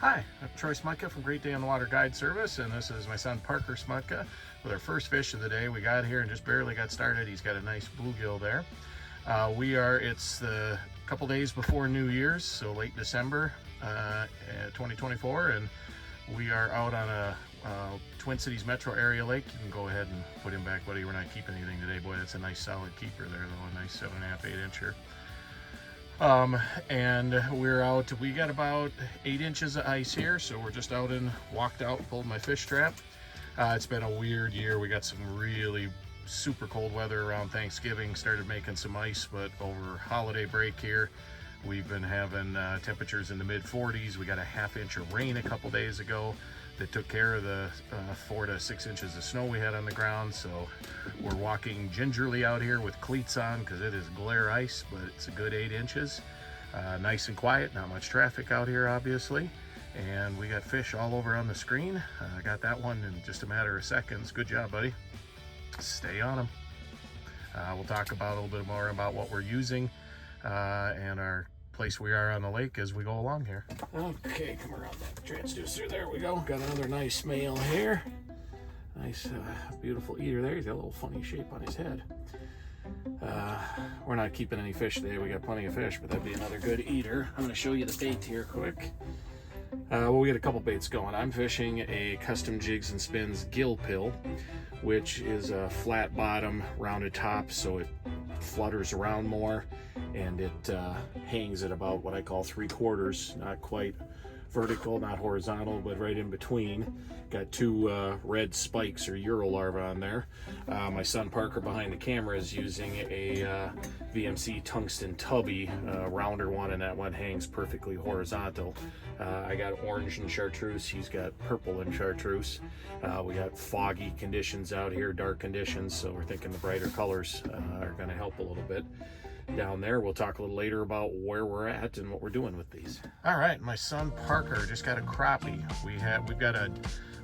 Hi, I'm Troy Smutka from Great Day on the Water Guide Service, and this is my son Parker Smutka with our first fish of the day. We got here and just barely got started. He's got a nice bluegill there. It's the couple days before New Year's, so late December 2024, and we are out on a Twin Cities metro area lake. You can go ahead and put him back, buddy. We're not keeping anything today. Boy, that's a nice solid keeper there, though. A nice 7.5, 8 incher. And we're out, we got about 8 inches of ice here, so we're just out and walked out, pulled my fish trap. It's been a weird year. We got some really super cold weather around Thanksgiving, started making some ice, but over holiday break here, we've been having temperatures in the mid 40s. We got a ½ inch of rain a couple days ago that took care of the 4 to 6 inches of snow we had on the ground. So we're walking gingerly out here with cleats on because it is glare ice, but it's a good 8 inches. Nice and quiet, not much traffic out here, obviously. And we got fish all over on the screen. I got that one in just a matter of seconds. Good job, buddy. Stay on them. We'll talk about a little bit more about what we're using and our place we are on the lake as we go along here. Okay, come around that transducer. There we go. Got another nice male here. Nice, beautiful eater there. He's got a little funny shape on his head. We're not keeping any fish today. We got plenty of fish, but that'd be another good eater. I'm going to show you the bait here quick. Well, we got a couple baits going. I'm fishing a Custom Jigs and Spins gill pill, which is a flat bottom, rounded top, so it flutters around more, and it hangs at about what I call 3/4, not quite vertical, not horizontal, but right in between. Got two red spikes or Euro larvae on there. My son Parker behind the camera is using a VMC tungsten tubby, rounder one, and that one hangs perfectly horizontal. I got orange and chartreuse, he's got purple and chartreuse. We got foggy conditions out here, dark conditions, so we're thinking the brighter colors are going to help a little bit down there. We'll talk a little later about where we're at and what we're doing with these. All right, my son Parker just got a crappie. We've got a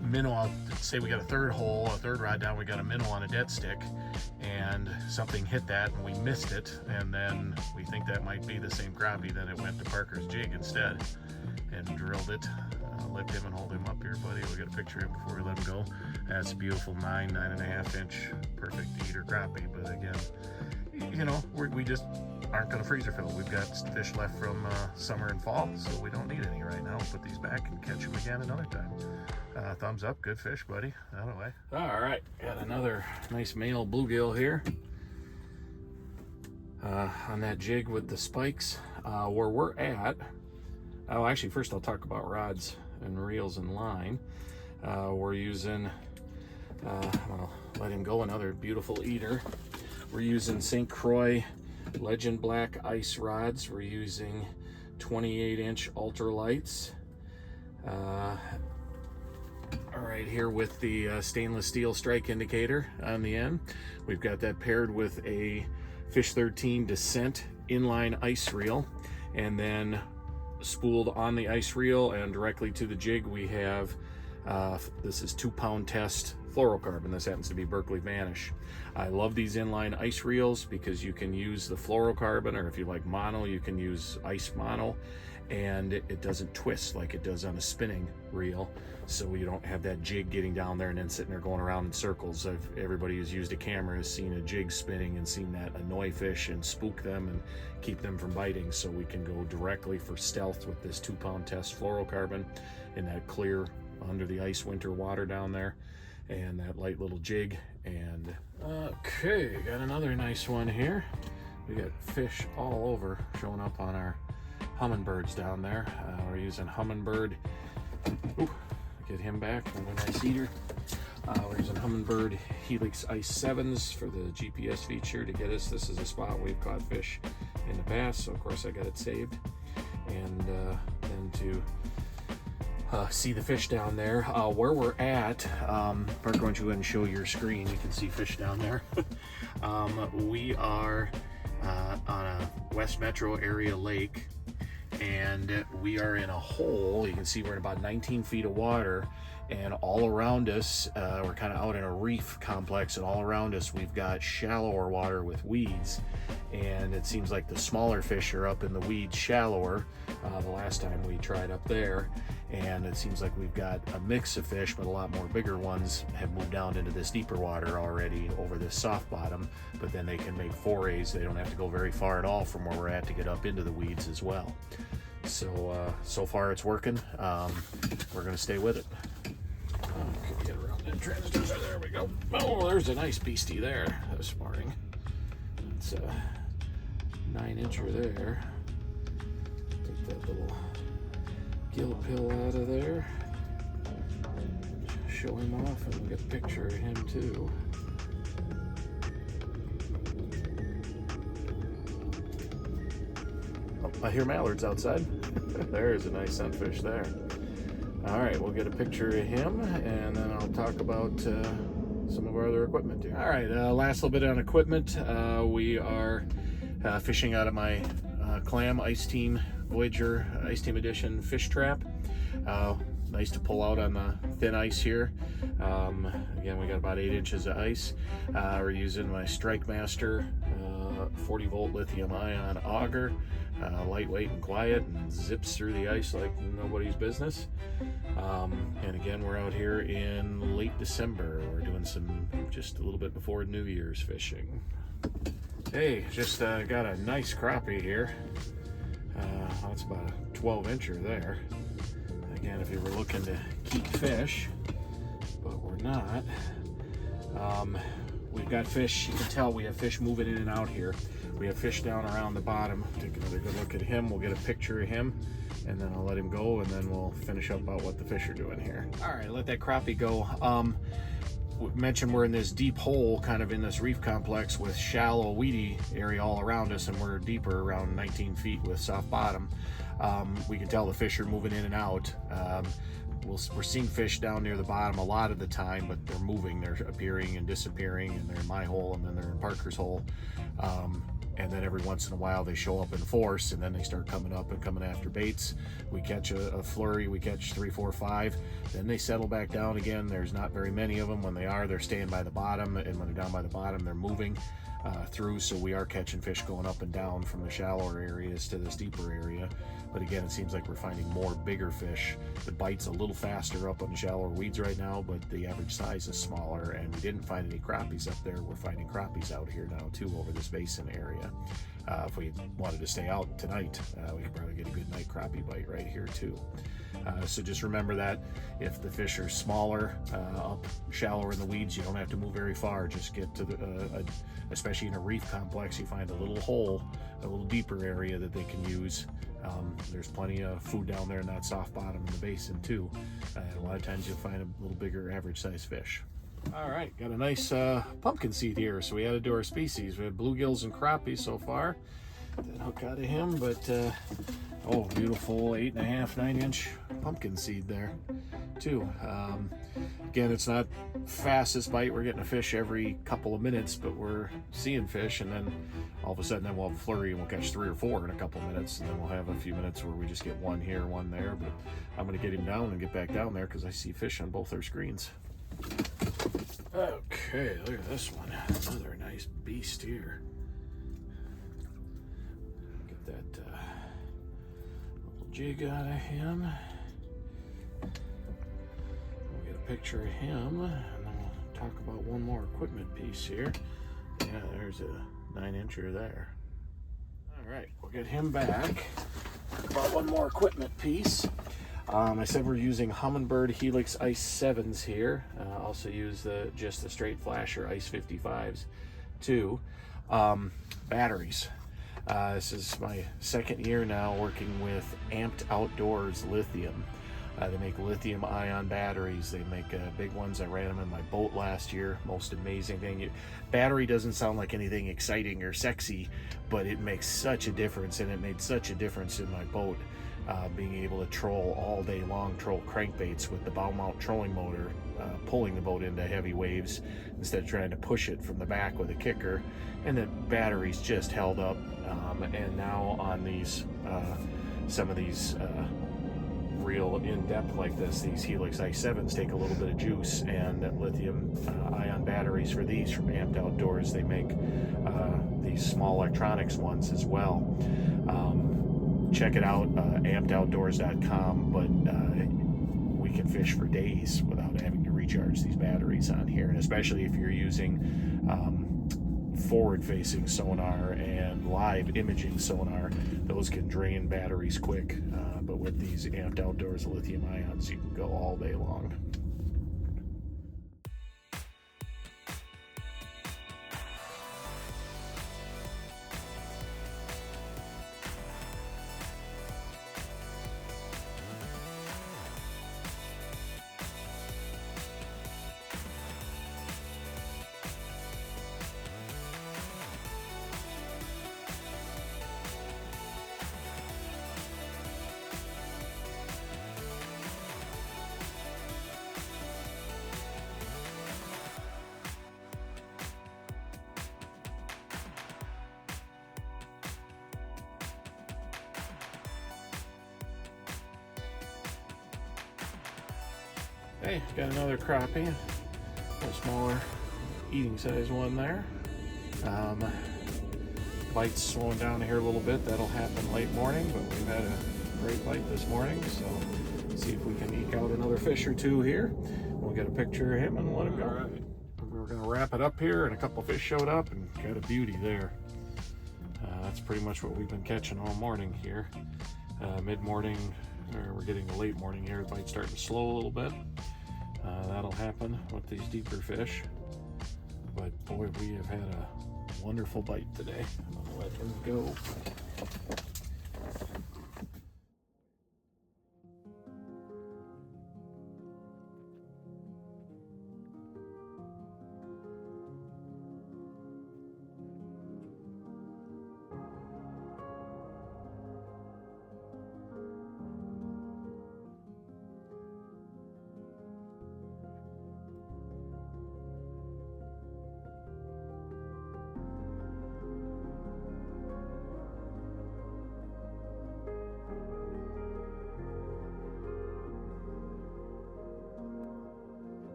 minnow. I'll say we got a third rod down. We got a minnow on a dead stick, and something hit that and we missed it, and then we think that might be the same crappie. Then it went to Parker's jig instead and drilled it. Lift him and hold him up here, buddy. We'll get a picture of him before we let him go. That's a beautiful 9.5 inch perfect eater crappie. But again, you know, we just aren't going to freezer fill. We've got fish left from summer and fall, so we don't need any right now. We'll put these back and catch them again another time. Thumbs up, good fish, buddy. Out of the way. All right, got another nice male bluegill here on that jig with the spikes. Where we're at, actually, first I'll talk about rods and reels and line. We're using, I'm gonna let him go, another beautiful eater. We're using St. Croix Legend Black ice rods. We're using 28-inch ultralights. All right, here with the stainless steel strike indicator on the end. We've got that paired with a Fish 13 Descent inline ice reel, and then spooled on the ice reel and directly to the jig we have this is 2-pound test fluorocarbon. This happens to be Berkeley Vanish. I love these inline ice reels because you can use the fluorocarbon, or if you like mono, you can use ice mono, and it doesn't twist like it does on a spinning reel, so you don't have that jig getting down there and then sitting there going around in circles. Everybody who's used a camera has seen a jig spinning and seen that annoy fish and spook them and keep them from biting. So we can go directly for stealth with this 2-pound test fluorocarbon in that clear under the ice winter water down there, and that light little jig. And okay, got another nice one here. We got fish all over showing up on our hummingbirds down there. We're using Humminbird. Ooh, get him back. Another nice eater. We're using Humminbird Helix Ice 7s for the GPS feature to get us. This is a spot we've caught fish in the past, so of course I got it saved. And then to see the fish down there. Where we're at, Parker, why don't you go ahead and show your screen? You can see fish down there. We are on a West Metro area lake, and we are in a hole. You can see we're in about 19 feet of water, And all around us, we're kind of out in a reef complex, and all around us we've got shallower water with weeds, and it seems like the smaller fish are up in the weeds shallower the last time we tried up there, and it seems like we've got a mix of fish, but a lot more bigger ones have moved down into this deeper water already over this soft bottom, but then they can make forays. They don't have to go very far at all from where we're at to get up into the weeds as well. So so far it's working. We're going to stay with it. Okay, get around that transducer. There we go. Oh, there's a nice beastie there this morning. It's a 9-incher there. Take that little gill pill out of there. Show him off, and we'll get a picture of him too. Oh, I hear mallards outside. There's a nice sunfish there. All right, we'll get a picture of him, and then I'll talk about some of our other equipment here. All right, last little bit on equipment. We are fishing out of my Clam Ice Team Voyager Ice Team Edition fish trap. Nice to pull out on the thin ice here. Again, we got about 8 inches of ice. We're using my Strike Master 40 volt lithium ion auger. Lightweight and quiet, and zips through the ice like nobody's business. And again, we're out here in late December. We're doing some just a little bit before New Year's fishing. Hey, just got a nice crappie here. That's about a 12-incher there. Again, if you were looking to keep fish, but we're not. We've got fish. You can tell we have fish moving in and out here. We have fish down around the bottom. Take another good look at him. We'll get a picture of him, and then I'll let him go, and then we'll finish up about what the fish are doing here. All right, let that crappie go. We mentioned we're in this deep hole, kind of in this reef complex with shallow, weedy area all around us, and we're deeper, around 19 feet with soft bottom. We can tell the fish are moving in and out. We're seeing fish down near the bottom a lot of the time, but they're moving, they're appearing and disappearing, and they're in my hole, and then they're in Parker's hole. And then every once in a while they show up in force, and then they start coming up and coming after baits. We catch a flurry, we catch 3, 4, 5, then they settle back down again. There's not very many of them. When they are, they're staying by the bottom, and when they're down by the bottom, they're moving through. So we are catching fish going up and down from the shallower areas to this deeper area. But again, it seems like we're finding more bigger fish. The bite's a little faster up on the shallower weeds right now, but the average size is smaller, and we didn't find any crappies up there. We're finding crappies out here now too, over this basin area. If we wanted to stay out tonight, we could probably get a good night crappie bite right here too. So just remember that if the fish are smaller, up shallower in the weeds, you don't have to move very far. Just get to the, especially in a reef complex, you find a little hole, a little deeper area that they can use. There's plenty of food down there in that soft bottom in the basin too. And a lot of times you'll find a little bigger average size fish. All right, got a nice pumpkin seed here. So we added to our species. We had bluegills and crappies so far. Didn't hook out of him, but oh, beautiful 8.5, 9-inch pumpkin seed there too. Again, it's not fastest bite. We're getting a fish every couple of minutes, but we're seeing fish, and then all of a sudden then we'll have a flurry and we'll catch 3 or 4 in a couple of minutes, and then we'll have a few minutes where we just get one here, one there. But I'm going to get him down and get back down there because I see fish on both our screens. Okay, look at this one. Another nice beast here. Get that little jig out of him. We'll get a picture of him, and then we'll talk about one more equipment piece here. Yeah, there's a 9-incher there. All right, we'll get him back. Talk about one more equipment piece. I said we're using Humminbird Helix Ice 7s here. Also use just the straight flasher Ice 55s too. Batteries. This is my second year now working with Amped Outdoors Lithium. They make lithium ion batteries. They make big ones. I ran them in my boat last year. Most amazing thing. Battery doesn't sound like anything exciting or sexy, but it makes such a difference, and it made such a difference in my boat. Being able to troll all day long, troll crankbaits with the bow mount trolling motor, pulling the boat into heavy waves instead of trying to push it from the back with a kicker. And the batteries just held up. And now on these, some of these real in-depth like this, these Helix i7s take a little bit of juice, and lithium ion batteries for these from Amped Outdoors, they make these small electronics ones as well. Check it out, ampedoutdoors.com, but we can fish for days without having to recharge these batteries on here, and especially if you're using forward-facing sonar and live imaging sonar, those can drain batteries quick, but with these Amped Outdoors lithium ions, you can go all day long. Hey, got another crappie, a little smaller eating size one there. Bite's slowing down here a little bit. That'll happen late morning, but we've had a great bite this morning, so let's see if we can eke out another fish or two here. We'll get a picture of him and let him go. All right. We're gonna wrap it up here, and a couple fish showed up and got a beauty there. That's pretty much what we've been catching all morning here. Mid-morning, or we're getting a late morning here. The bite's starting to slow a little bit. That'll happen with these deeper fish. But boy, we have had a wonderful bite today. I'm gonna let him go.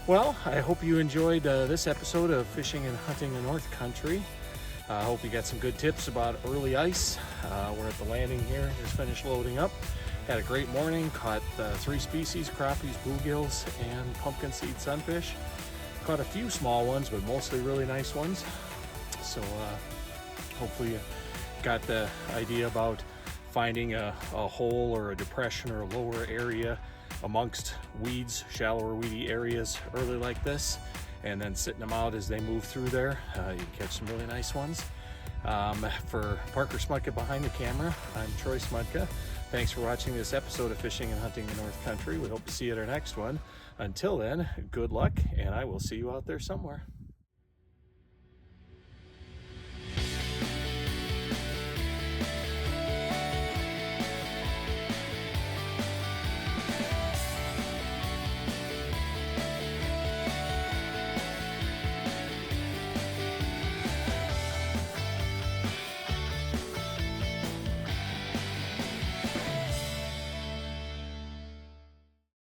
Well, I hope you enjoyed this episode of Fishing and Hunting the North Country. I hope you got some good tips about early ice. We're at the landing here, just finished loading up. Had a great morning, caught 3 species, crappies, bluegills, and pumpkin seed sunfish. Caught a few small ones, but mostly really nice ones. So hopefully you got the idea about finding a hole or a depression or a lower area amongst weeds, shallower weedy areas early like this, and then sitting them out as they move through there. You can catch some really nice ones. For Parker Smudka behind the camera, I'm Troy Smudka. Thanks for watching this episode of Fishing and Hunting the North Country. We hope to see you at our next one. Until then, good luck, and I will see you out there somewhere.